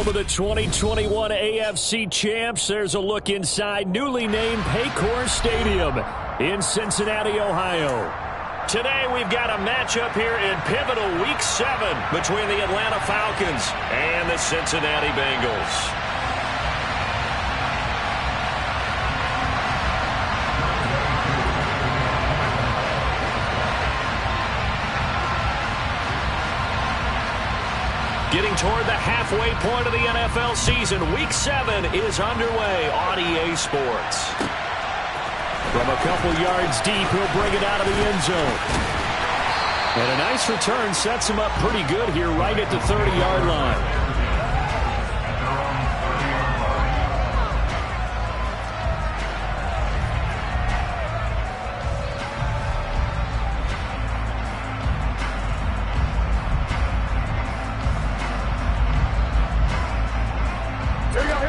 home of the 2021 AFC champs. There's a look inside newly named Paycor Stadium in Cincinnati, Ohio. Today we've got a matchup here in pivotal Week 7 between the Atlanta Falcons and the Cincinnati Bengals. Getting toward the halfway point of the NFL season, Week 7 is underway on EA Sports. From a couple yards deep, he'll bring it out of the end zone. And a nice return sets him up pretty good here right at the 30-yard line.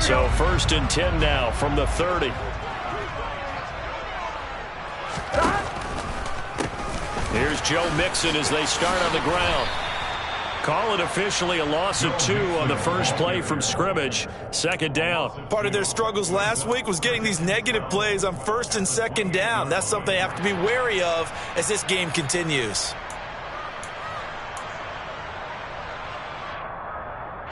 So 1st and 10 now from the 30. Here's Joe Mixon as they start on the ground. Call it officially a loss of 2 on the first play from scrimmage. 2nd down. Part of their struggles last week was getting these negative plays on 1st and 2nd down. That's something they have to be wary of as this game continues.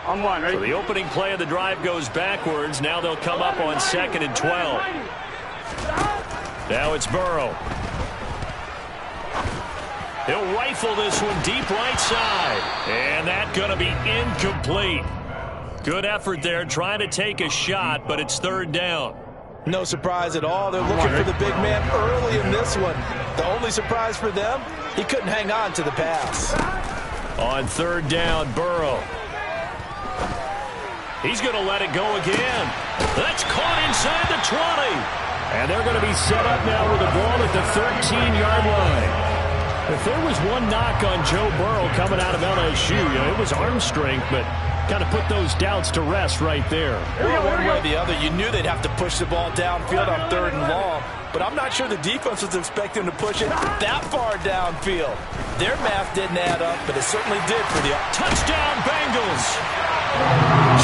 On one, ready? So the opening play of the drive goes backwards. Now they'll come up on 2nd and 12. Now it's Burrow. He'll rifle this one deep right side. And that's going to be incomplete. Good effort there trying to take a shot, but it's 3rd down. No surprise at all. They're looking for the big man early in this one. The only surprise for them, he couldn't hang on to the pass. On 3rd down, Burrow. He's going to let it go again. That's caught inside the 20. And they're going to be set up now with the ball at the 13-yard line. If there was one knock on Joe Burrow coming out of LSU, it was arm strength, but kind of put those doubts to rest right there. Well, one way or the other, you knew they'd have to push the ball downfield on 3rd and long, but I'm not sure the defense was expecting to push it that far downfield. Their math didn't add up, but it certainly did for the touchdown Bengals.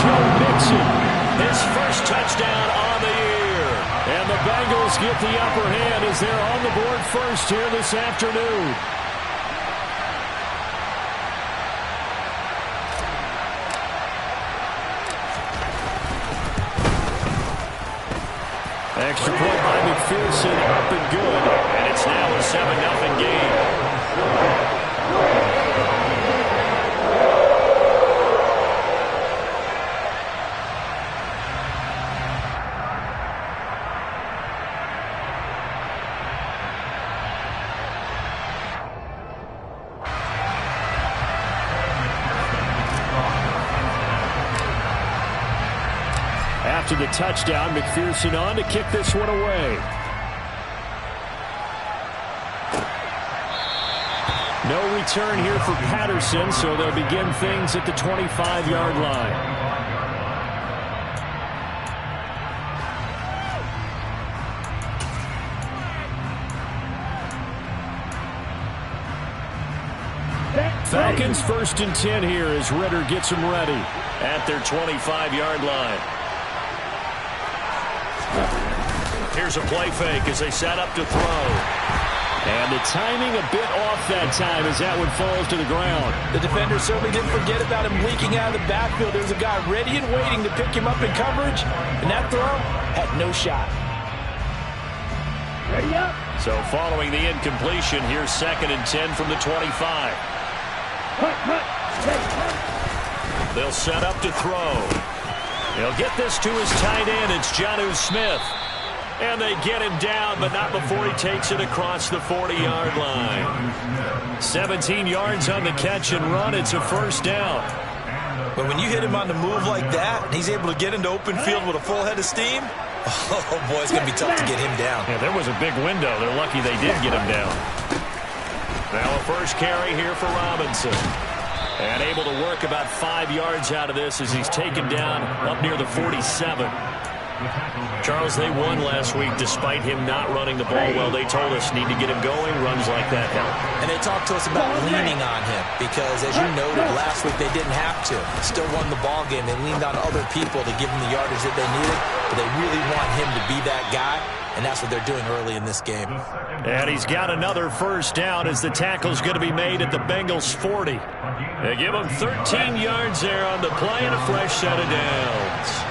Joe Mixon, his first touchdown on the year. And the Bengals get the upper hand as they're on the board first here this afternoon. Extra point by McPherson, up and good. And it's now a 7-0 game. After the touchdown, McPherson on to kick this one away. No return here for Patterson, so they'll begin things at the 25-yard line. Falcons 1st and 10 here as Ritter gets them ready at their 25-yard line. Here's a play fake as they set up to throw. And the timing a bit off that time as that one falls to the ground. The defender certainly didn't forget about him leaking out of the backfield. There's a guy ready and waiting to pick him up in coverage, and that throw had no shot. Ready up. So following the incompletion, here's 2nd and 10 from the 25. They'll set up to throw. He'll get this to his tight end. It's Jonnu Smith. And they get him down, but not before he takes it across the 40-yard line. 17 yards on the catch and run. It's a 1st down. But when you hit him on the move like that, and he's able to get into open field with a full head of steam, oh, boy, it's going to be tough to get him down. Yeah, there was a big window. They're lucky they did get him down. Now a first carry here for Robinson. And able to work about 5 yards out of this as he's taken down up near the 47. Charles, they won last week despite him not running the ball well. They told us need to get him going. Runs like that help. And they talked to us about leaning on him because, as you noted, last week they didn't have to. Still won the ball game. They leaned on other people to give them the yardage that they needed, but they really want him to be that guy, and that's what they're doing early in this game. And he's got another first down as the tackle's going to be made at the Bengals 40. They give him 13 yards there on the play and a fresh set of downs.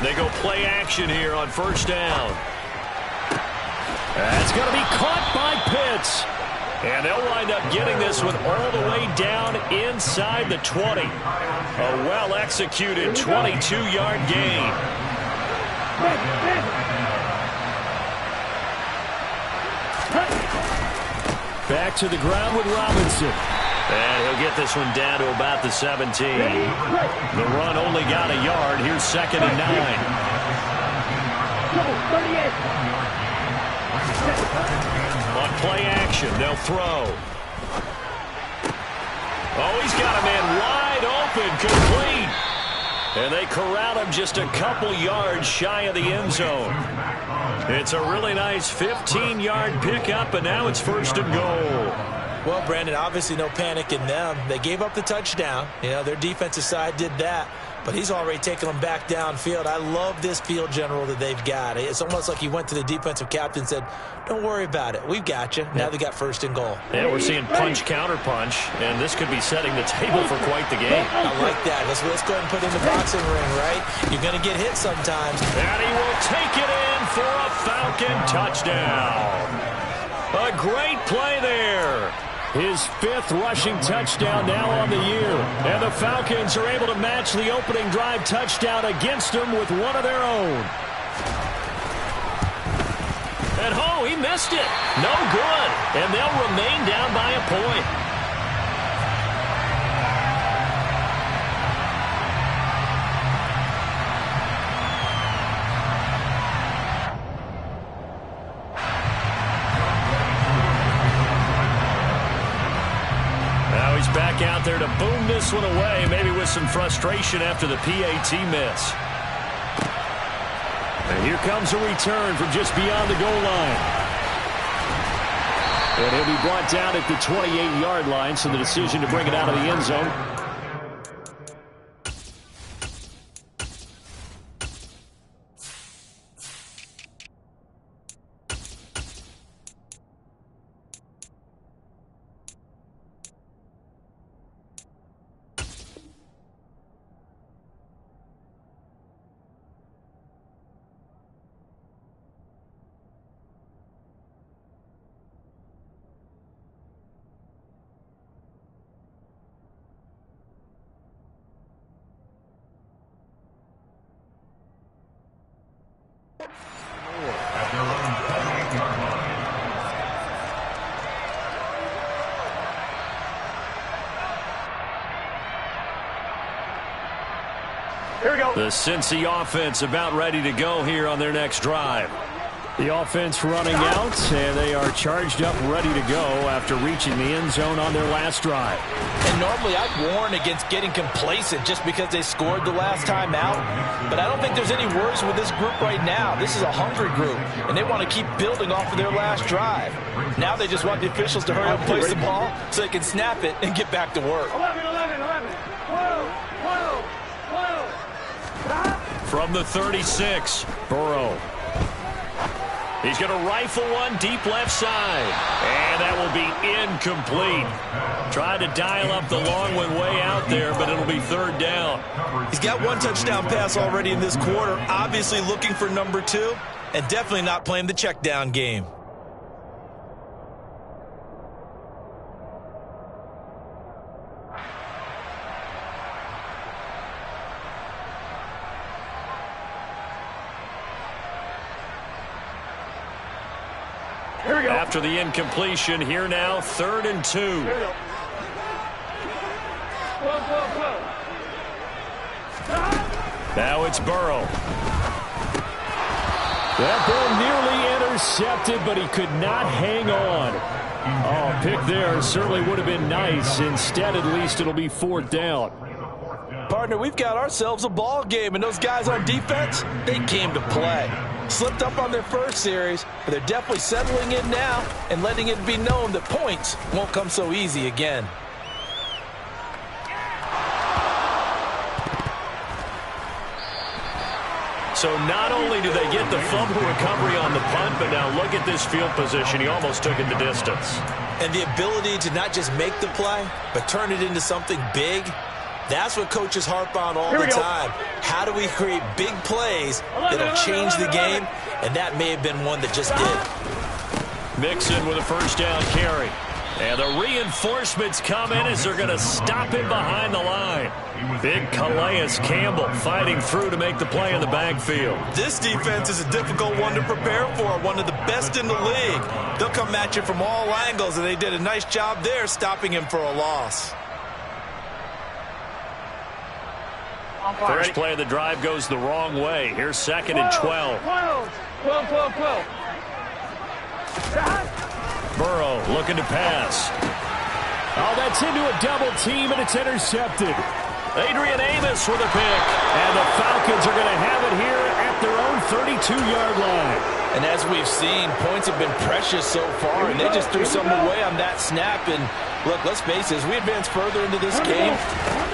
They go play action here on first down. That's going to be caught by Pitts. And they'll wind up getting this one all the way down inside the 20. A well-executed 22-yard gain. Back to the ground with Robinson. And he'll get this one down to about the 17. The run only got a yard. Here's 2nd and 9. On play action, they'll throw. Oh, he's got a man wide open, complete. And they corral him just a couple yards shy of the end zone. It's a really nice 15-yard pickup, and now it's 1st and goal. Well, Brandon, obviously no panic in them. They gave up the touchdown. You know, their defensive side did that. But he's already taken them back downfield. I love this field general that they've got. It's almost like he went to the defensive captain and said, don't worry about it. We've got you. Now they got 1st and goal. Yeah, we're seeing punch, counter punch, and this could be setting the table for quite the game. I like that. Let's go ahead and put in the boxing ring, right? You're going to get hit sometimes. And he will take it in for a Falcon touchdown. A great play there. His 5th rushing touchdown now on the year. And the Falcons are able to match the opening drive touchdown against them with one of their own. And oh, he missed it. No good. And they'll remain down by a point. Now he's back out there to boom this one away, maybe with some frustration after the PAT miss. And here comes a return from just beyond the goal line. And he'll be brought down at the 28-yard line, so the decision to bring it out of the end zone. Here we go. The Cincy offense about ready to go here on their next drive. The offense running out, and they are charged up, ready to go after reaching the end zone on their last drive. And normally I'd warn against getting complacent just because they scored the last time out. But I don't think there's any worries with this group right now. This is a hungry group, and they want to keep building off of their last drive. Now they just want the officials to hurry up and place the ball so they can snap it and get back to work. 11. Whoa. From the 36, Burrow. He's going to rifle one deep left side. And that will be incomplete. Tried to dial up the long one way out there, but it'll be 3rd down. He's got 1 touchdown pass already in this quarter. Obviously looking for number 2, and definitely not playing the check down game. After the incompletion, here now, 3rd and 2. Now it's Burrow. That ball nearly intercepted, but he could not hang on. Oh, pick there certainly would have been nice. Instead, at least, it'll be 4th down. Partner, we've got ourselves a ball game, and those guys on defense, they came to play. Slipped up on their first series, but they're definitely settling in now and letting it be known that points won't come so easy again. So not only do they get the fumble recovery on the punt, but now look at this field position. He almost took it the distance. And the ability to not just make the play, but turn it into something big, that's what coaches harp on all the time. How do we create big plays that'll change the game? And that may have been one that just did. Mixon with a first down carry. And the reinforcements come in as they're going to stop him behind the line. Big Calais Campbell fighting through to make the play in the backfield. This defense is a difficult one to prepare for, one of the best in the league. They'll come at you from all angles, and they did a nice job there stopping him for a loss. First play of the drive goes the wrong way. Here's 2nd and 12. 12. Burrow looking to pass. Oh, that's into a double team, and it's intercepted. Adrian Amos with a pick. And the Falcons are going to have it here at their own 32-yard line. And as we've seen, points have been precious so far, and they just threw something away on that snap. And look, let's face it, as we advance further into this game,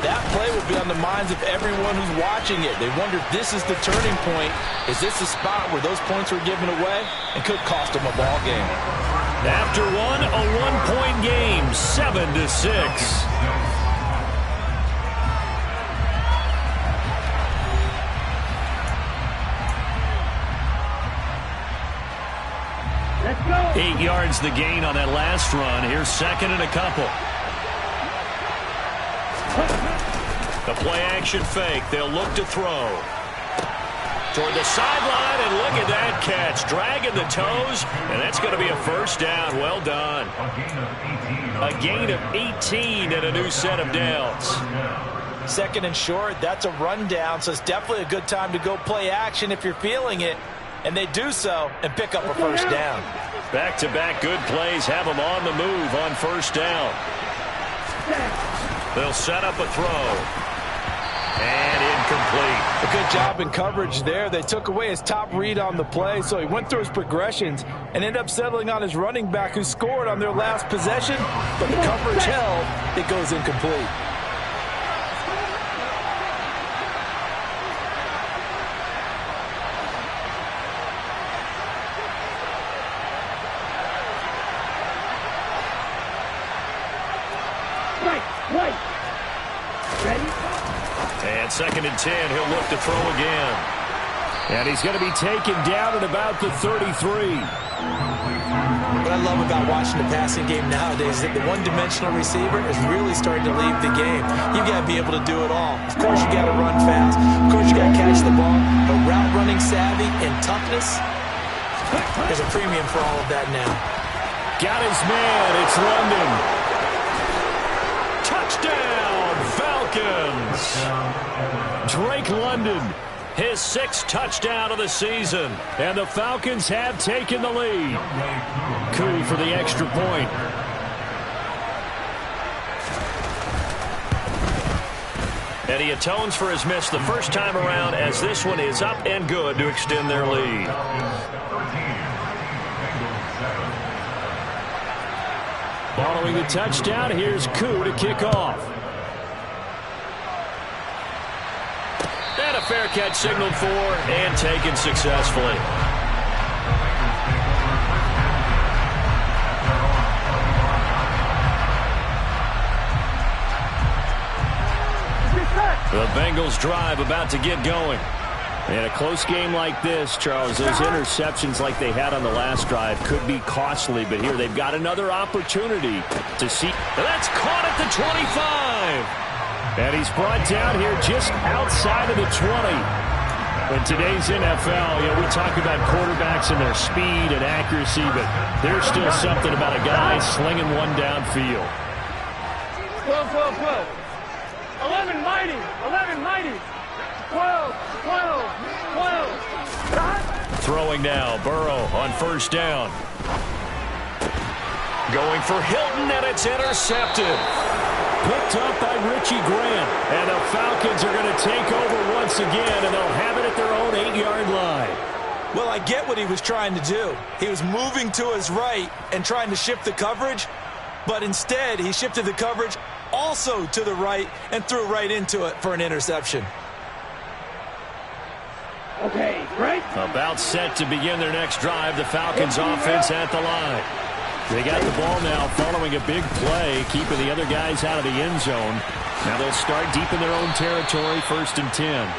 that play will be on the minds of everyone who's watching it. They wonder if this is the turning point. Is this the spot where those points were given away and could cost them a ball game? After a one-point game, 7-6. Let's go. 8 yards the gain on that last run. Here's 2nd and a couple. The play action fake. They'll look to throw. Toward the sideline, and look at that catch. Dragging the toes, and that's going to be a first down. Well done. A gain of 18 and a new set of downs. 2nd and short, that's a rundown, so it's definitely a good time to go play action if you're feeling it. And they do so and pick up a first down. Back-to-back good plays have them on the move on first down. They'll set up a throw. And incomplete. A good job in coverage there. They took away his top read on the play, so he went through his progressions and ended up settling on his running back who scored on their last possession, but the coverage held. It goes incomplete. Right. Ready? And 2nd and 10, he'll look to throw again. And he's going to be taken down at about the 33. What I love about watching the passing game nowadays is that the one-dimensional receiver is really starting to leave the game. You've got to be able to do it all. Of course, you got to run fast. Of course, you got to catch the ball. But route running savvy and toughness, there's a premium for all of that now. Got his man. It's London. Touchdown, Falcons. Drake London, his 6th touchdown of the season. And the Falcons have taken the lead. Koo for the extra point. And he atones for his miss the first time around, as this one is up and good to extend their lead. Following the touchdown, here's Koo to kick off. And a fair catch signaled for and taken successfully. The Bengals drive about to get going. In a close game like this, Charles, those interceptions like they had on the last drive could be costly, but here they've got another opportunity to see. That's caught at the 25. And he's brought down here just outside of the 20. In today's NFL, we talk about quarterbacks and their speed and accuracy, but there's still something about a guy slinging one downfield. 12. 11 mighty. 12. Throwing now, Burrow on first down. Going for Hilton, and it's intercepted. picked up by Richie Grant. And the Falcons are going to take over once again, and they'll have it at their own 8-yard line. Well, I get what he was trying to do. He was moving to his right and trying to shift the coverage, but instead he shifted the coverage also to the right and threw right into it for an interception. Okay, right. About set to begin their next drive. The Falcons offense at the line. They got the ball now following a big play, keeping the other guys out of the end zone. Now they'll start deep in their own territory, 1st and 10.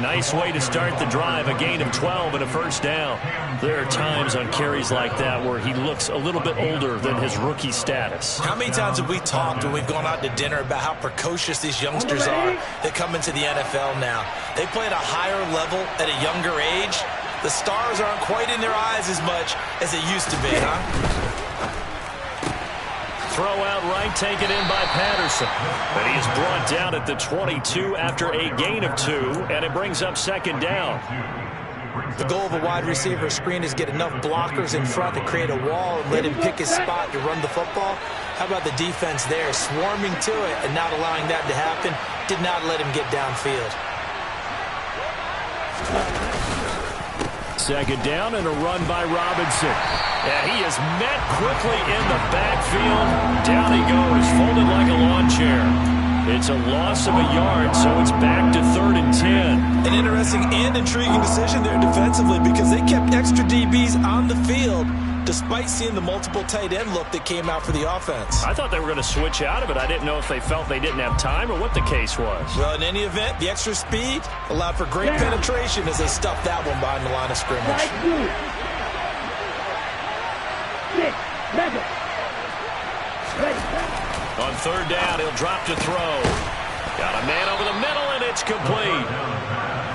Nice way to start the drive, a gain of 12 and a first down. There are times on carries like that where he looks a little bit older than his rookie status. How many times have we talked when we've gone out to dinner about how precocious these youngsters are that come into the NFL now? They play at a higher level at a younger age. The stars aren't quite in their eyes as much as it used to be, huh? Throw out right, taken in by Patterson. And he is brought down at the 22 after a gain of 2, and it brings up 2nd down. The goal of a wide receiver screen is get enough blockers in front to create a wall and let him pick his spot to run the football. How about the defense there, swarming to it and not allowing that to happen? Did not let him get downfield. 2nd down and a run by Robinson. And he is met quickly in the backfield. Down he goes, folded like a lawn chair. It's a loss of a yard, so it's back to 3rd and 10. An interesting and intriguing decision there defensively because they kept extra DBs on the field despite seeing the multiple tight end look that came out for the offense. I thought they were going to switch out of it. I didn't know if they felt they didn't have time or what the case was. Well, in any event, the extra speed allowed for great penetration as they stuffed that one behind the line of scrimmage. 6, 7. On 3rd down, he'll drop to throw. Got a man over the middle, and it's complete.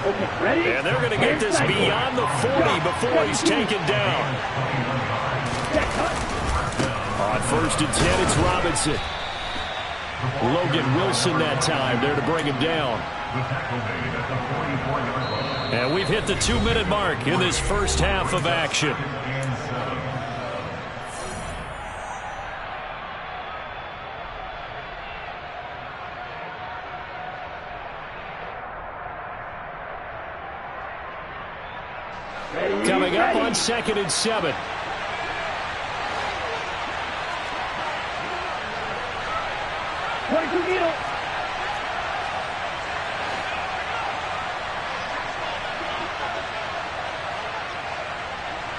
Okay, ready? And they're going to get this beyond the 40 before he's taken down. On 1st and 10, it's Robinson. Logan Wilson that time there to bring him down. And we've hit the 2-minute mark in this first half of action. Coming up on 2nd and 7.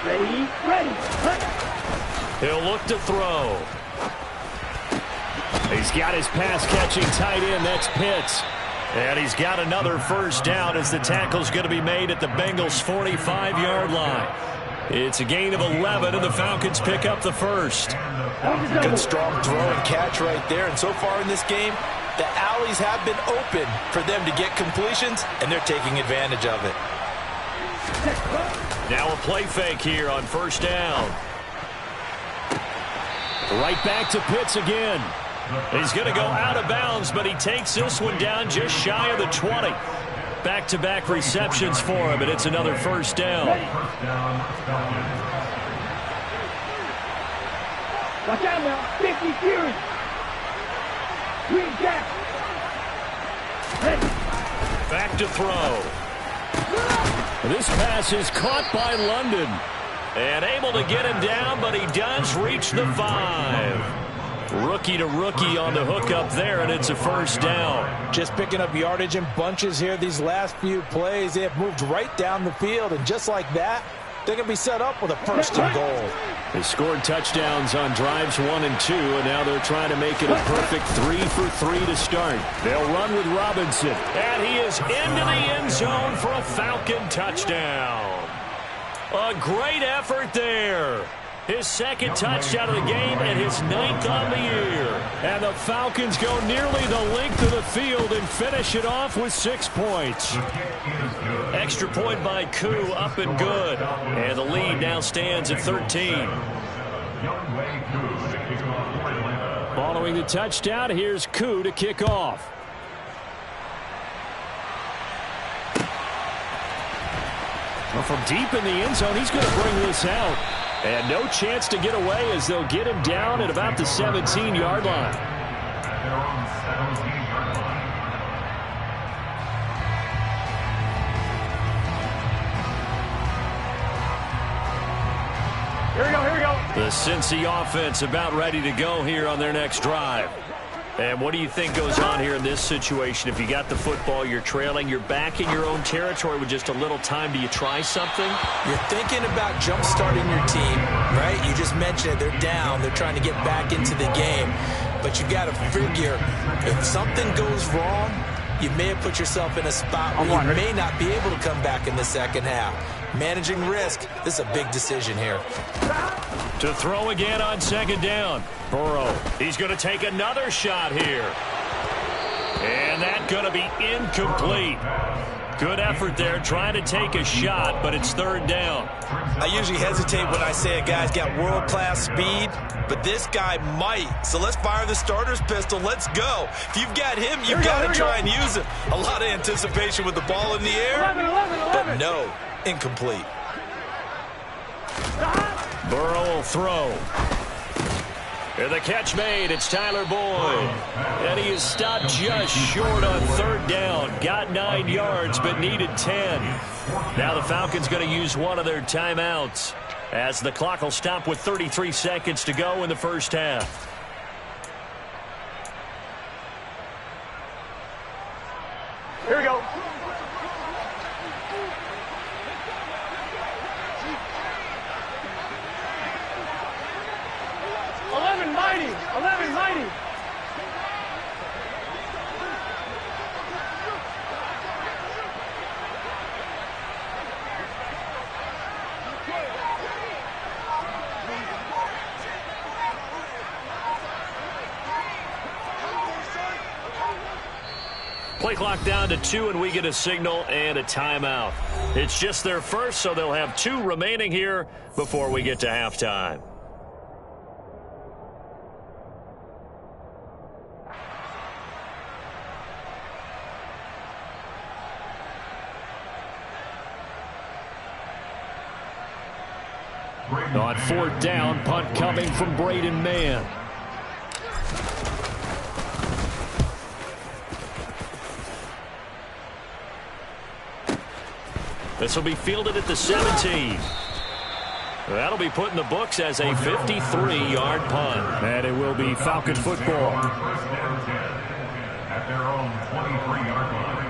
Ready. He'll look to throw. He's got his pass-catching tight end. That's Pitts. And he's got another first down as the tackle's going to be made at the Bengals' 45-yard line. It's a gain of 11, and the Falcons pick up the first. Good strong throw and catch right there. And so far in this game, the alleys have been open for them to get completions, and they're taking advantage of it. Now a play fake here on 1st down. Right back to Pitts again. He's going to go out of bounds, but he takes this one down just shy of the 20. Back-to-back receptions for him, and it's another first down. Watch out now. 50 Fury. Green Jack. Back to throw. This pass is caught by London. And able to get him down, but he does reach the 5. Rookie to rookie on the hook up there, and it's a first down. Just picking up yardage in bunches here these last few plays. They have moved right down the field, and just like that, they're going to be set up with a 1st and goal. They scored touchdowns on drives 1 and 2, and now they're trying to make it a perfect 3 for 3 to start. They'll run with Robinson, and he is into the end zone for a Falcon touchdown. A great effort there. His 2nd touchdown of the game and his 9th on the year. And the Falcons go nearly the length of the field and finish it off with 6 points. Extra point by Koo, up and good. And the lead now stands at 13. Following the touchdown, here's Koo to kick off. Well, from deep in the end zone, he's going to bring this out. And no chance to get away as they'll get him down at about the 17-yard line. Here we go, here we go. The Cincy offense about ready to go here on their next drive. And what do you think goes on here in this situation? If you got the football, you're trailing, you're back in your own territory with just a little time. Do you try something? You're thinking about jump-starting your team, right? You just mentioned it. They're down. They're trying to get back into the game. But you got to figure, if something goes wrong, you may have put yourself in a spot where you may not be able to come back in the second half. Managing risk, this is a big decision here. To throw again on second down. Burrow, he's going to take another shot here. And that's going to be incomplete. Good effort there trying to take a shot, but it's third down. I usually hesitate when I say a guy's got world-class speed, but this guy might. So let's fire the starter's pistol. Let's go. If you've got him, you've got to try and use him. A lot of anticipation with the ball in the air, but no, incomplete. Burrow will throw. And the catch made. It's Tyler Boyd. And he is stopped just short on third down. Got 9 yards, but needed 10. Now the Falcons going to use one of their timeouts as the clock will stop with 33 seconds to go in the first half. Here we go. Mighty. Play clock down to 2, and we get a signal and a timeout. It's just their first, so they'll have 2 remaining here before we get to halftime. On fourth down, punt coming from Braden Mann. This will be fielded at the 17. That'll be put in the books as a 53-yard punt. And it will be Falcon football. At their own 23-yard line.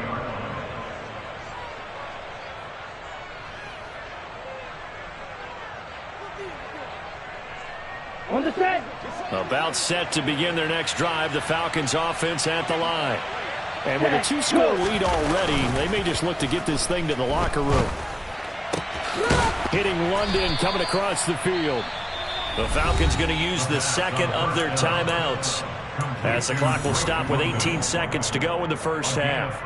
On the set. About set to begin their next drive. The Falcons offense at the line. And with a 2-score lead already, they may just look to get this thing to the locker room. Hitting London coming across the field. The Falcons going to use the second of their timeouts as the clock will stop with 18 seconds to go in the first half.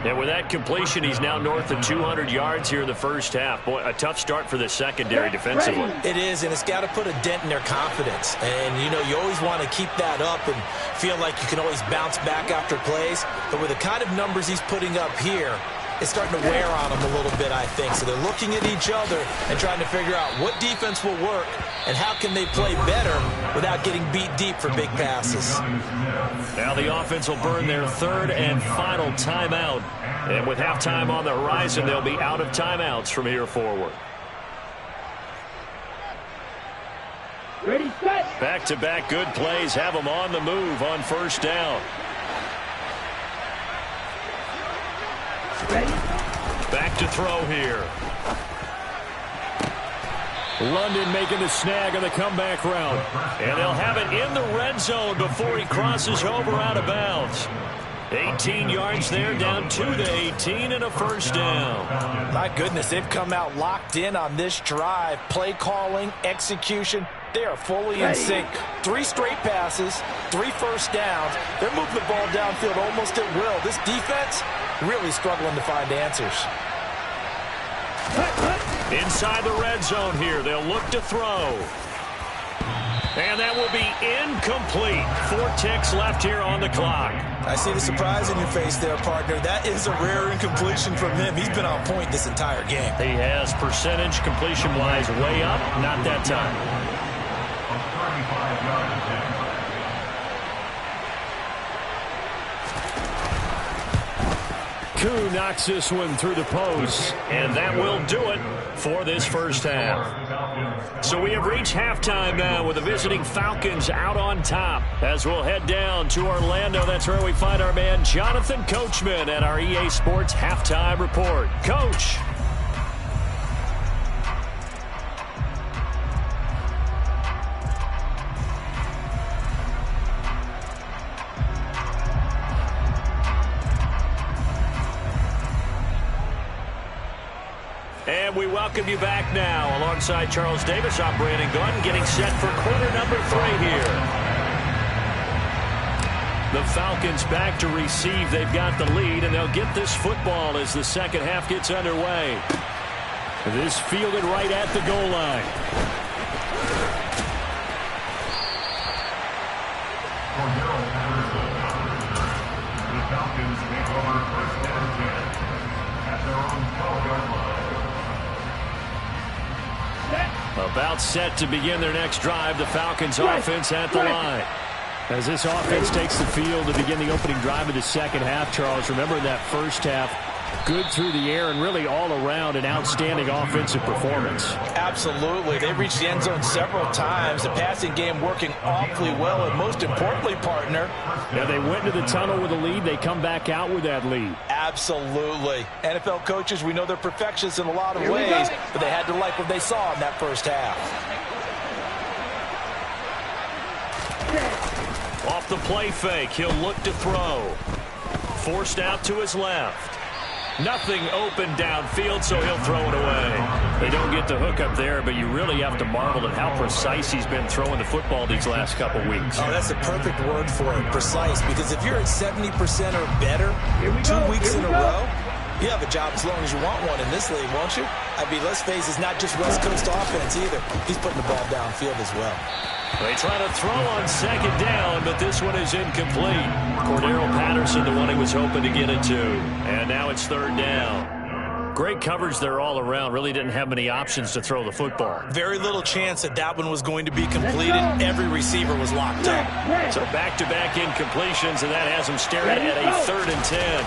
And with that completion, he's now north of 200 yards here in the first half. Boy, a tough start for the secondary defensively. It is, and it's got to put a dent in their confidence. And, you know, you always want to keep that up and feel like you can always bounce back after plays. But with the kind of numbers he's putting up here, it's starting to wear on them a little bit, I think. So they're looking at each other and trying to figure out what defense will work and how can they play better without getting beat deep for big passes. Now the offense will burn their third and final timeout. And with halftime on the horizon, they'll be out of timeouts from here forward. Ready, set. Back-to-back good plays have them on the move on first down. Ready. Back to throw here. London making the snag on the comeback route. And they'll have it in the red zone before he crosses over out of bounds. 18 yards there, down to the 18 and a first down. My goodness, they've come out locked in on this drive. Play calling, execution, they are fully in sync. 3 straight passes, 3 first downs. They're moving the ball downfield almost at will. This defense really struggling to find answers. Inside the red zone here, they'll look to throw. And that will be incomplete. 4 ticks left here on the clock. I see the surprise in your face there, partner. That is a rare incompletion from him. He's been on point this entire game. He has percentage completion-wise way up. Not that time. Koo knocks this one through the post, and that will do it for this first half. So we have reached halftime now with the visiting Falcons out on top. As we'll head down to Orlando, that's where we find our man Jonathan Coachman at our EA Sports Halftime Report. Coach. And we welcome you back now. Alongside Charles Davis, I'm Brandon Gunn, getting set for quarter number 3 here. The Falcons back to receive. They've got the lead, and they'll get this football as the second half gets underway. This fielded right at the goal line. The Falcons take over first and 10 at their own 12-yard line. About set to begin their next drive. The Falcons offense at the line. As this offense takes the field to begin the opening drive of the second half, Charles, remember that first half, good through the air and really all around an outstanding offensive performance. Absolutely. They reached the end zone several times. The passing game working awfully well, and most importantly, partner. Yeah, they went to the tunnel with a lead. They come back out with that lead. Absolutely. NFL coaches, we know they're perfectionists in a lot of ways, but they had to like what they saw in that first half. Off the play fake, he'll look to throw. Forced out to his left. Nothing open downfield, so he'll throw it away. They don't get the hook up there, but you really have to marvel at how precise he's been throwing the football these last couple weeks. Oh, that's a perfect word for it, precise, because if you're at 70% or better 2 weeks in a row, you have a job as long as you want one in this league, won't you? I mean, let's face it, it's not just West Coast offense either. He's putting the ball downfield as well. They try to throw on second down, but this one is incomplete. Cordero Patterson, the one he was hoping to get it to. And now it's third down. Great coverage there all around. Really didn't have many options to throw the football. Very little chance that one was going to be completed. Every receiver was locked up. So back-to-back incompletions, and that has him staring at a 3rd and 10.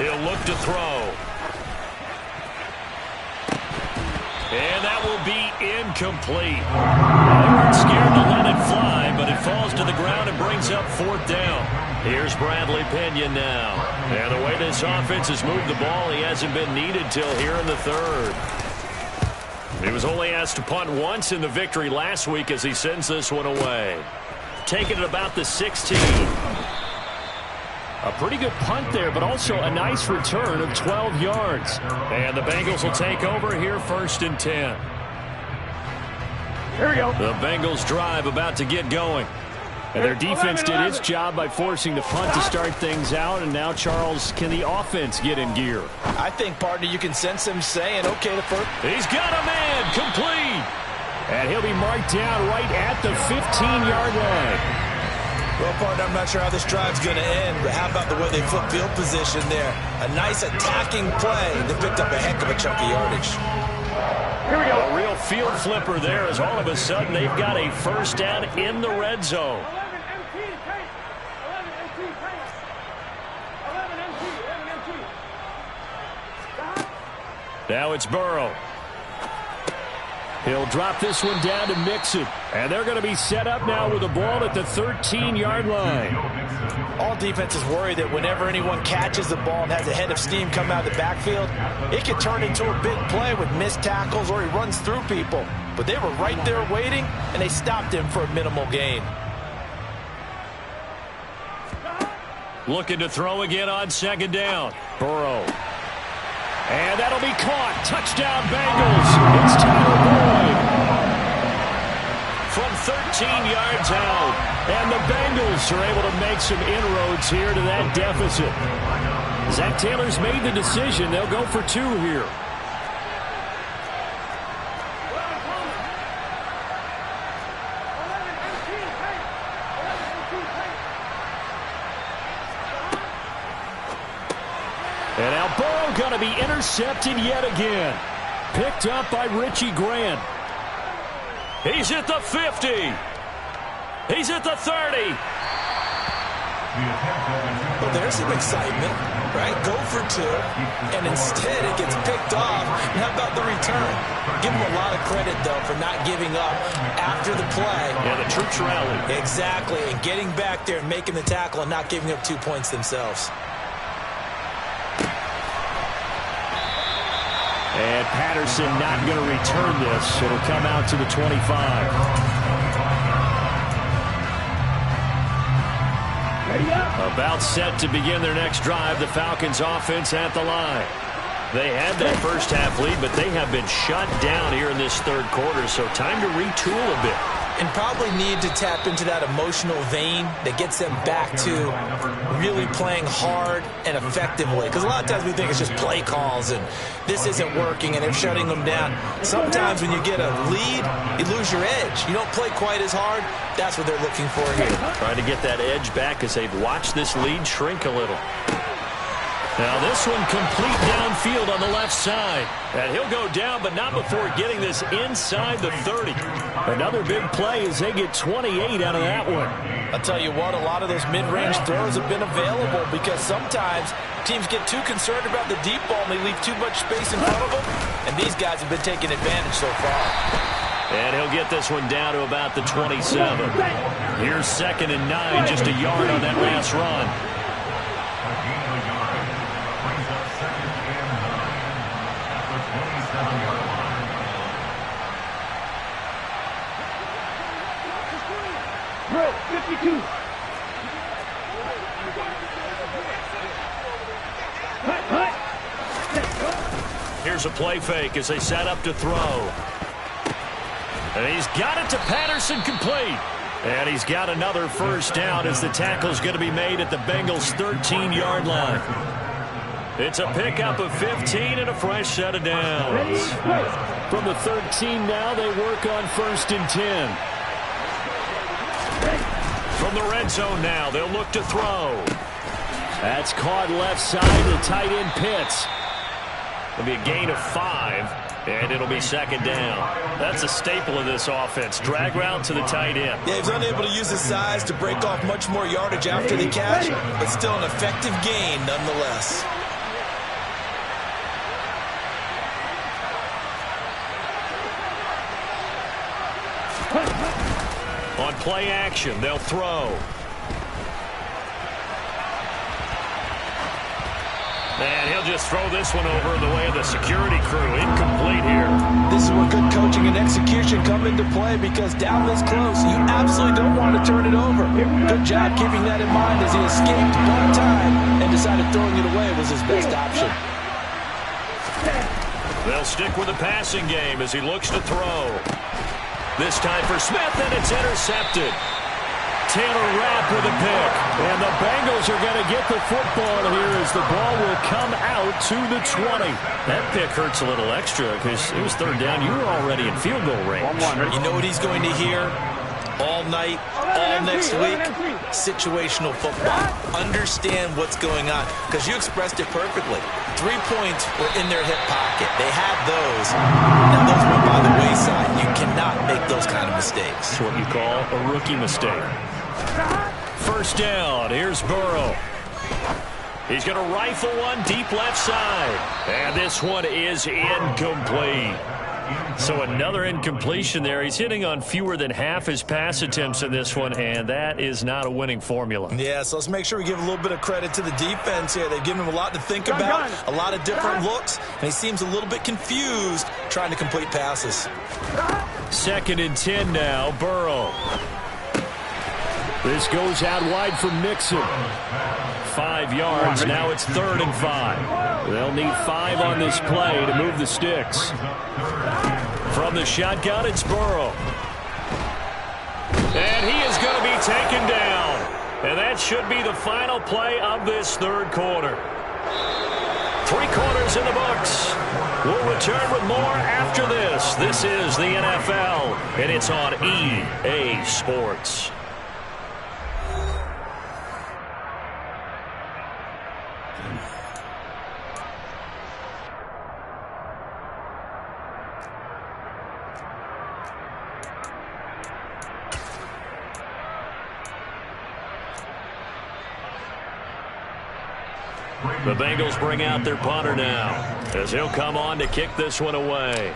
He'll look to throw. And that will be incomplete. They weren't scared to let it fly, but it falls to the ground and brings up 4th down. Here's Bradley Pinion now. And the way this offense has moved the ball, he hasn't been needed till here in the 3rd. He was only asked to punt once in the victory last week as he sends this one away. Taking it about the 16. A pretty good punt there, but also a nice return of 12 yards. And the Bengals will take over here 1st and 10. Here we go. The Bengals drive about to get going. And their defense did its job by forcing the punt to start things out. And now, Charles, can the offense get in gear? I think, partner, you can sense him saying, okay, the first. He's got a man, complete. And he'll be marked down right at the 15-yard line. Well, partner, I'm not sure how this drive's going to end, but how about the way they flip field position there? A nice attacking play. They picked up a heck of a chunk of yardage. Here we go. A real field flipper there as all of a sudden they've got a 1st down in the red zone. 11 MT, 11 MT. Now it's Burrow. He'll drop this one down to Mixon. And they're going to be set up now with the ball at the 13-yard line. All defenses worry that whenever anyone catches the ball and has a head of steam come out of the backfield, it can turn into a big play with missed tackles or he runs through people. But they were right there waiting, and they stopped him for a minimal gain. Looking to throw again on 2nd down. Burrow. And that'll be caught. Touchdown, Bengals. It's Tyler Boyd. From 13 yards out. And the Bengals are able to make some inroads here to that deficit. Zach Taylor's made the decision. They'll go for 2 here. And now Burrow going to be intercepted yet again. Picked up by Richie Grant. He's at the 50. He's at the 30. Well, there's some excitement. right? Go for 2, and instead it gets picked off. And how about the return? Give them a lot of credit, though, for not giving up after the play. Yeah, the troops rallied. Exactly, and getting back there and making the tackle and not giving up 2 points themselves. And Patterson not going to return this. It'll come out to the 25. About set to begin their next drive. The Falcons offense at the line. They had that first half lead, but they have been shut down here in this third quarter, so time to retool a bit. And probably need to tap into that emotional vein that gets them back to really playing hard and effectively. Because a lot of times we think it's just play calls and this isn't working and they're shutting them down. Sometimes when you get a lead, you lose your edge. You don't play quite as hard. That's what they're looking for here. Trying to get that edge back as they've watched this lead shrink a little. Now this one complete downfield on the left side. And he'll go down, but not before getting this inside the 30. Another big play as they get 28 out of that one. I'll tell you what, a lot of those mid-range throws have been available because sometimes teams get too concerned about the deep ball and they leave too much space in front of them. And these guys have been taking advantage so far. And he'll get this one down to about the 27. Here's 2nd and 9, just a yard on that last run. Drill, 52. Here's a play fake as they set up to throw. And he's got it to Patterson, complete. And he's got another first down as the tackle's going to be made at the Bengals' 13-yard line. It's a pickup of 15 and a fresh set of downs. From the 13 now, they work on 1st and 10. From the red zone now, they'll look to throw. That's caught left side, the tight end Pitts. It'll be a gain of 5, and it'll be 2nd down. That's a staple of this offense. Drag route to the tight end. Yeah, he's unable to use his size to break off much more yardage after the catch, but still an effective gain nonetheless. On play action, they'll throw. And he'll just throw this one over in the way of the security crew. Incomplete here. This is where good coaching and execution come into play because down this close, you absolutely don't want to turn it over. Good job keeping that in mind as he escaped one time and decided throwing it away was his best option. They'll stick with the passing game as he looks to throw. This time for Smith, and it's intercepted. Taylor Rapp with a pick. And the Bengals are going to get the football here as the ball will come out to the 20. That pick hurts a little extra because it was 3rd down. You were already in field goal range. You know what he's going to hear all night, all next week? Situational football. Understand what's going on because you expressed it perfectly. 3 points were in their hip pocket. They had those. Now those went by the wayside. You cannot make those kind of mistakes. That's what you call a rookie mistake. 1st down. Here's Burrow. He's going to rifle one deep left side. And this one is incomplete. So another incompletion there. He's hitting on fewer than half his pass attempts in this one, and that is not a winning formula. Yeah, so let's make sure we give a little bit of credit to the defense here. They've given him a lot to think about, a lot of different looks, and he seems a little bit confused trying to complete passes. 2nd and 10 now, Burrow. This goes out wide for Mixon. 5 yards. Now it's 3rd and 5. They'll need 5 on this play to move the sticks. From the shotgun, it's Burrow. And he is going to be taken down. And that should be the final play of this 3rd quarter. 3 quarters in the books. We'll return with more after this. This is the NFL, and it's on EA Sports. The Bengals bring out their punter now, as he'll come on to kick this one away.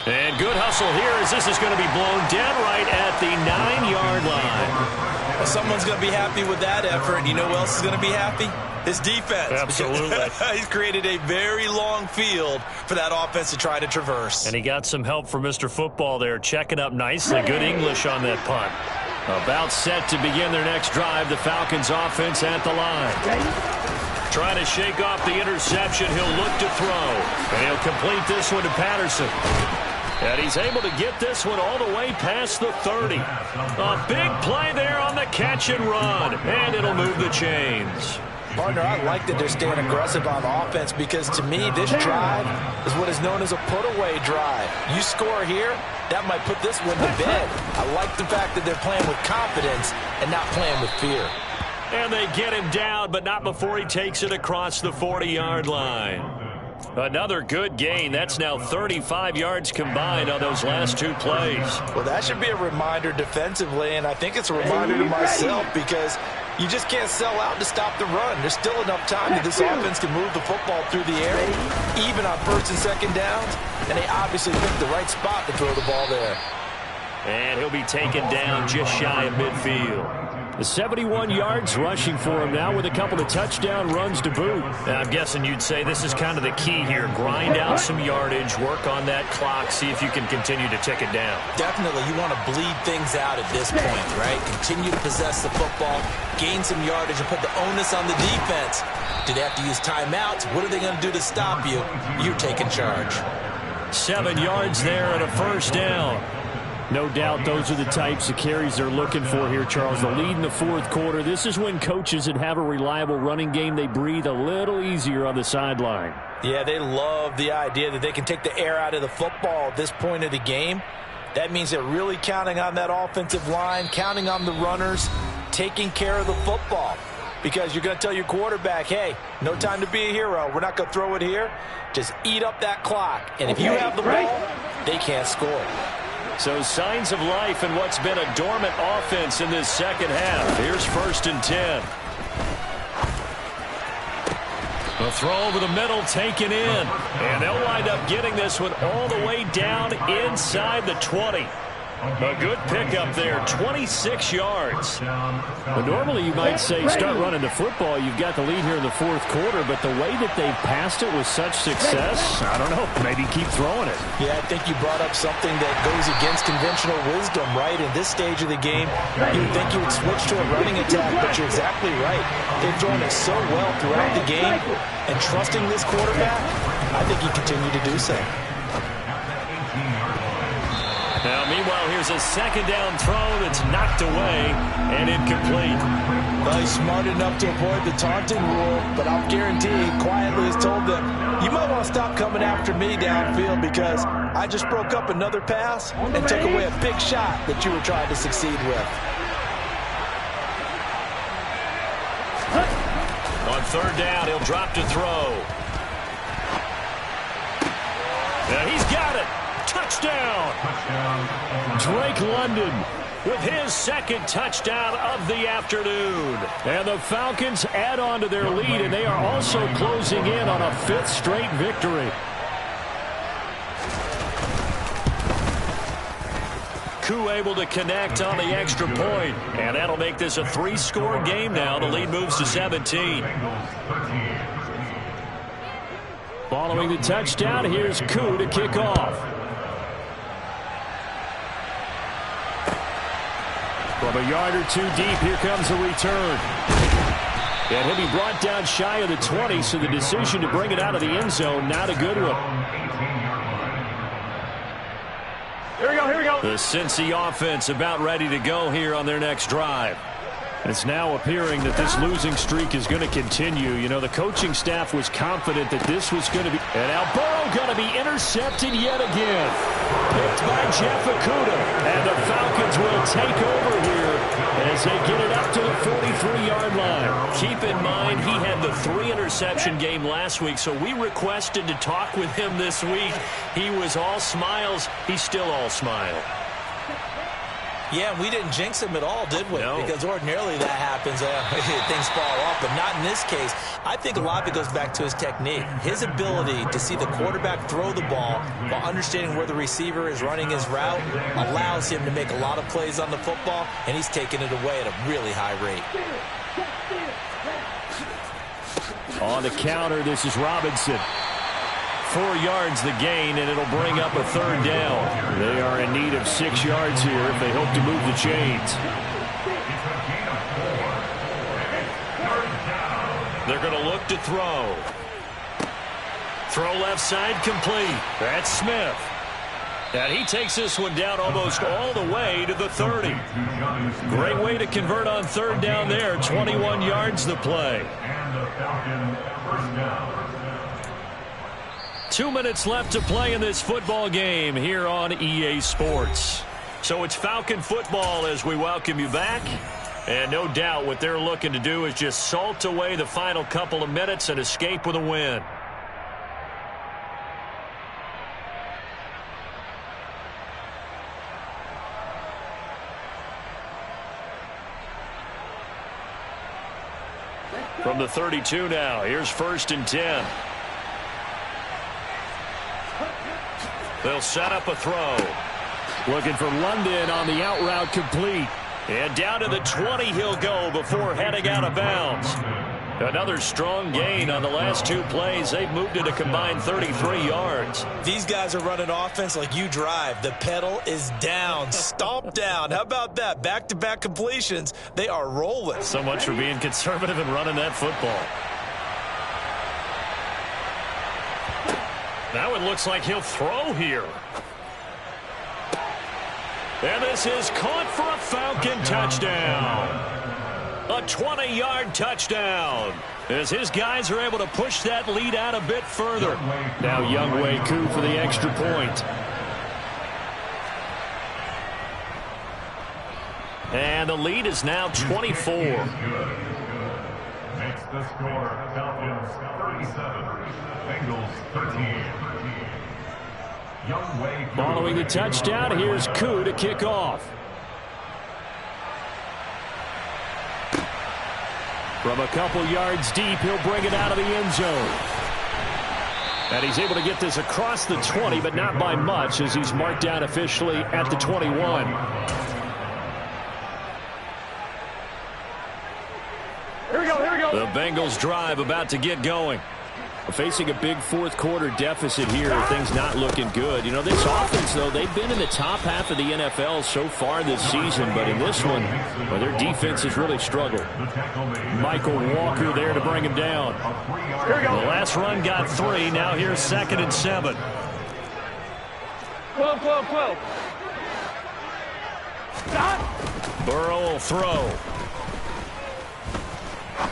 And good hustle here as this is going to be blown dead right at the 9-yard line. Well, someone's going to be happy with that effort. You know who else is going to be happy? His defense. Absolutely. He's created a very long field for that offense to try to traverse. And he got some help from Mr. Football there, checking up nicely. Good English on that punt. About set to begin their next drive, the Falcons offense at the line. Trying to shake off the interception, he'll look to throw. And he'll complete this one to Patterson. And he's able to get this one all the way past the 30. A big play there on the catch and run. And it'll move the chains. Partner, I like that they're staying aggressive on offense because, to me, this drive is what is known as a put-away drive. You score here, that might put this one to bed. I like the fact that they're playing with confidence and not playing with fear. And they get him down, but not before he takes it across the 40-yard line. Another good gain. That's now 35 yards combined on those last two plays. Well, that should be a reminder defensively, and I think it's a reminder to myself because you just can't sell out to stop the run. There's still enough time that this offense can move the football through the air, even on first and second downs, and they obviously picked the right spot to throw the ball there. And he'll be taken down just shy of midfield. The 71 yards rushing for him now with a couple of touchdown runs to boot. I'm guessing you'd say this is kind of the key here. Grind out some yardage, work on that clock, see if you can continue to tick it down. Definitely, you want to bleed things out at this point, right? Continue to possess the football, gain some yardage, and put the onus on the defense. Do they have to use timeouts? What are they going to do to stop you? You're taking charge. 7 yards there and a first down. No doubt those are the types of carries they're looking for here, Charles. The lead in the fourth quarter. This is when coaches that have a reliable running game, they breathe a little easier on the sideline. Yeah, they love the idea that they can take the air out of the football at this point of the game. That means they're really counting on that offensive line, counting on the runners, taking care of the football. Because you're going to tell your quarterback, hey, no time to be a hero. We're not going to throw it here. Just eat up that clock. And if you have the ball, they can't score. So signs of life in what's been a dormant offense in this second half. Here's 1st and 10. A throw over the middle taken in. And they'll wind up getting this one all the way down inside the 20. A good pickup there, 26 yards. But normally you might say start running the football. You've got the lead here in the fourth quarter, but the way that they've passed it with such success, I don't know, maybe keep throwing it. Yeah, I think you brought up something that goes against conventional wisdom, right? In this stage of the game, you would think you would switch to a running attack, but you're exactly right. They've thrown it so well throughout the game, and trusting this quarterback, I think you continue to do so. Now, meanwhile, here's a second down throw that's knocked away and incomplete. Well, he's smart enough to avoid the taunting rule, but I'll guarantee he quietly has told them, you might want to stop coming after me downfield because I just broke up another pass and took away a big shot that you were trying to succeed with. On third down, he'll drop to throw. Now he's got it. Touchdown. Drake London with his second touchdown of the afternoon. And the Falcons add on to their lead, and they are also closing in on a 5th straight victory. Koo able to connect on the extra point, and that'll make this a 3-score game now. The lead moves to 17. Following the touchdown, here's Koo to kick off. From a yard or two deep, here comes a return. And he'll be brought down shy of the 20, so the decision to bring it out of the end zone, not a good one. Here we go. The Cincy offense about ready to go here on their next drive. It's now appearing that this losing streak is going to continue. You know, the coaching staff was confident that this was going to be. And now Burrow going to be intercepted yet again. picked by Jeff Okudah. And the Falcons will take over here as they get it up to the 43-yard line. Keep in mind, he had the 3-interception game last week, so we requested to talk with him this week. He was all smiles. He's still all smile. Yeah, we didn't jinx him at all, did we? No. Because ordinarily that happens. Things fall off, but not in this case. I think a lot of it goes back to his technique. His ability to see the quarterback throw the ball while understanding where the receiver is running his route allows him to make a lot of plays on the football, and he's taking it away at a really high rate. On the counter, this is Robinson. 4 yards the gain, and it'll bring up a 3rd down. They are in need of 6 yards here if they hope to move the chains. They're going to look to throw. Throw left side complete. That's Smith. And he takes this one down almost all the way to the 30. Great way to convert on 3rd down there. 21 yards the play. And the Falcons first down. 2 minutes left to play in this football game here on EA Sports. So it's Falcon football as we welcome you back. And no doubt what they're looking to do is just salt away the final couple of minutes and escape with a win. From the 32 now, here's 1st and 10. They'll set up a throw. Looking for London on the out route complete. And down to the 20 he'll go before heading out of bounds. Another strong gain on the last 2 plays. They've moved it a combined 33 yards. These guys are running offense like you drive. The pedal is down, stomp down. How about that? Back-to-back completions. They are rolling. So much for being conservative and running that football. Now it looks like he'll throw here. And this is caught for a Falcon touchdown. A 20-yard touchdown. As his guys are able to push that lead out a bit further. Now Younghoe Koo for the extra point. And the lead is now 24. Makes the score Falcons 37, Bengals 13. Following the touchdown, here's Koo to kick off. From a couple yards deep, he'll bring it out of the end zone. And he's able to get this across the 20, but not by much, as he's marked down officially at the 21. Here we go. The Bengals drive about to get going. Facing a big 4th quarter deficit here, things not looking good. You know, this offense, though, they've been in the top half of the NFL so far this season, but in this one, well, their defense has really struggled. Michael Walker there to bring him down. Here we go. The last run got 3. Now here's 2nd and 7. 12. Stop. Burrow will throw.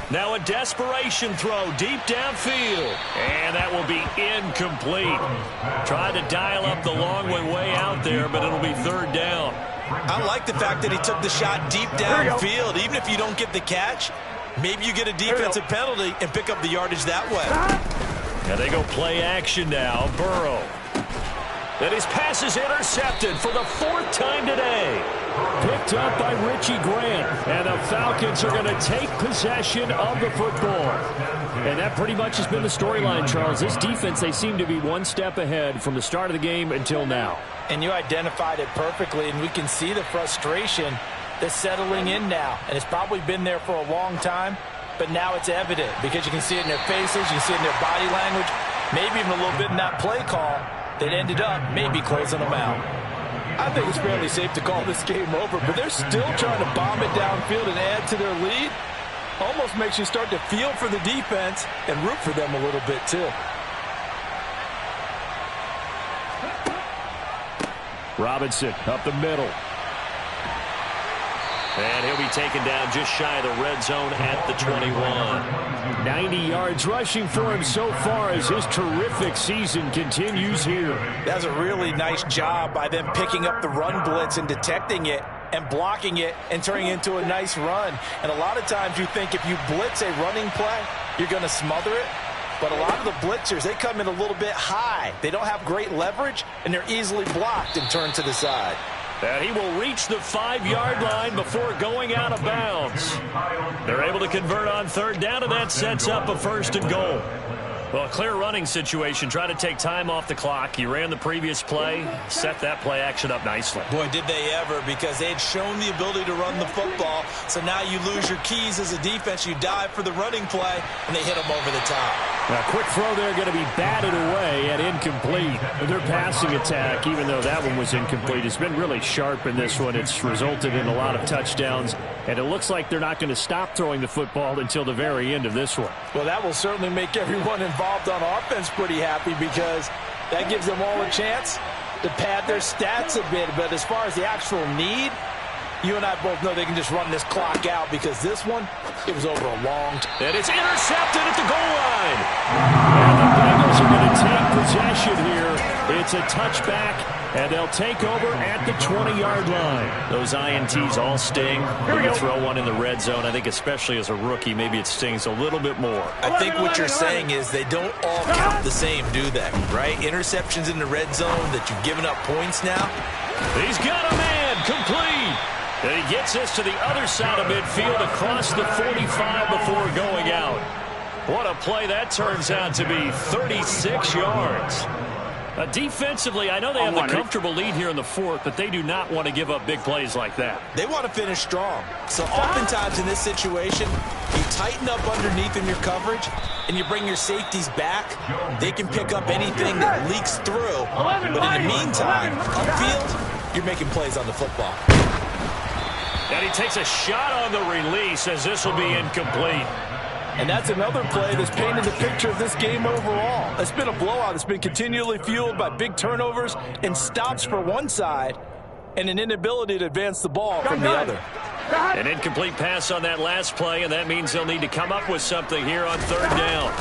Now a desperation throw deep downfield. And that will be incomplete. Tried to dial up the long way out there, but it'll be 3rd down. I like the fact that he took the shot deep downfield. Even if you don't get the catch, maybe you get a defensive penalty and pick up the yardage that way. And they go play action now. Burrow. And his pass is intercepted for the 4th time today. Picked up by Richie Grant. And the Falcons are going to take possession of the football. And that pretty much has been the storyline, Charles. This defense, they seem to be one step ahead from the start of the game until now. And you identified it perfectly, and we can see the frustration that's settling in now. And it's probably been there for a long time, but now it's evident because you can see it in their faces, you can see it in their body language, maybe even a little bit in that play call that ended up maybe closing them out. I think it's fairly safe to call this game over, but they're still trying to bomb it downfield and add to their lead. Almost makes you start to feel for the defense and root for them a little bit too. Robinson up the middle. And he'll be taken down just shy of the red zone at the 21. 90 yards rushing for him so far as his terrific season continues here. That's a really nice job by them picking up the run blitz and detecting it and blocking it and turning it into a nice run. And a lot of times you think if you blitz a running play, you're going to smother it. But a lot of the blitzers, they come in a little bit high. They don't have great leverage, and they're easily blocked and turned to the side. And he will reach the 5-yard line before going out of bounds. They're able to convert on third down, and that sets up a 1st and goal. Well, a clear running situation. Try to take time off the clock. He ran the previous play, set that play action up nicely. Boy, did they ever, because they had shown the ability to run the football. So now you lose your keys as a defense. You dive for the running play, and they hit them over the top. Now, quick throw there going to be batted away and incomplete. Their passing attack, even though that one was incomplete, has been really sharp in this one. It's resulted in a lot of touchdowns, and it looks like they're not going to stop throwing the football until the very end of this one. Well, that will certainly make everyone involved on offense pretty happy, because that gives them all a chance to pad their stats a bit. But as far as the actual need, you and I both know they can just run this clock out, because this one, it was over a long time. And it's intercepted at the goal line. And the Bengals are going to take possession here. It's a touchback, and they'll take over at the 20-yard line. Those INTs all sting. When you throw one in the red zone, I think especially as a rookie, maybe it stings a little bit more. I think what you're saying is they don't all count the same, do they? Right? Interceptions in the red zone that you've given up points now. He's got a man, complete. And he gets us to the other side of midfield across the 45 before going out. What a play that turns out to be, 36 yards. Defensively, I know they have the comfortable lead here in the 4th, but they do not want to give up big plays like that. They want to finish strong. So oftentimes in this situation, you tighten up underneath in your coverage, and you bring your safeties back. They can pick up anything that leaks through. But in the meantime, upfield, you're making plays on the football. And he takes a shot on the release, as this will be incomplete. And that's another play that's painted the picture of this game overall. It's been a blowout. It's been continually fueled by big turnovers and stops for one side and an inability to advance the ball from the other. An incomplete pass on that last play, and that means they'll need to come up with something here on third down.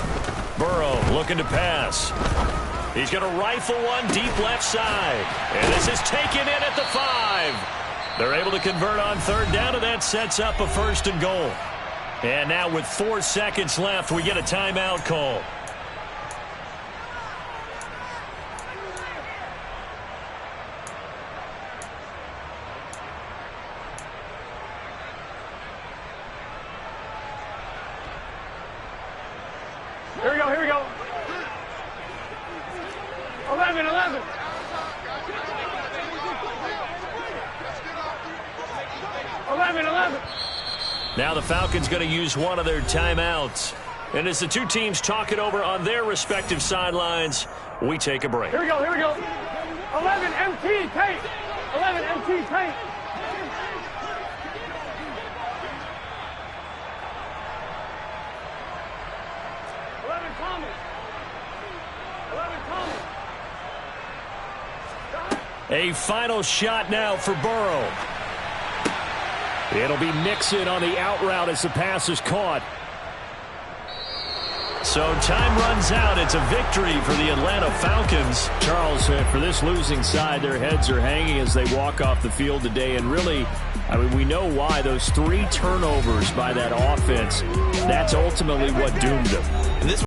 Burrow looking to pass. He's going to rifle one deep left side. And this is taken in at the 5. They're able to convert on third down, and that sets up a 1st and goal. And now with 4 seconds left, we get a timeout call. Here we go, here we go. 11, 11. Now the Falcons going to use one of their timeouts. And as the two teams talk it over on their respective sidelines, we take a break. Here we go, here we go. 11 MT, tape. 11 MT, tape. 11 Thomas. 11 Thomas. A final shot now for Burrow. It'll be Mixon on the out route as the pass is caught. So time runs out. It's a victory for the Atlanta Falcons. Charles, for this losing side, their heads are hanging as they walk off the field today. And really, I mean, we know why. Those 3 turnovers by that offense, that's ultimately what doomed them. And this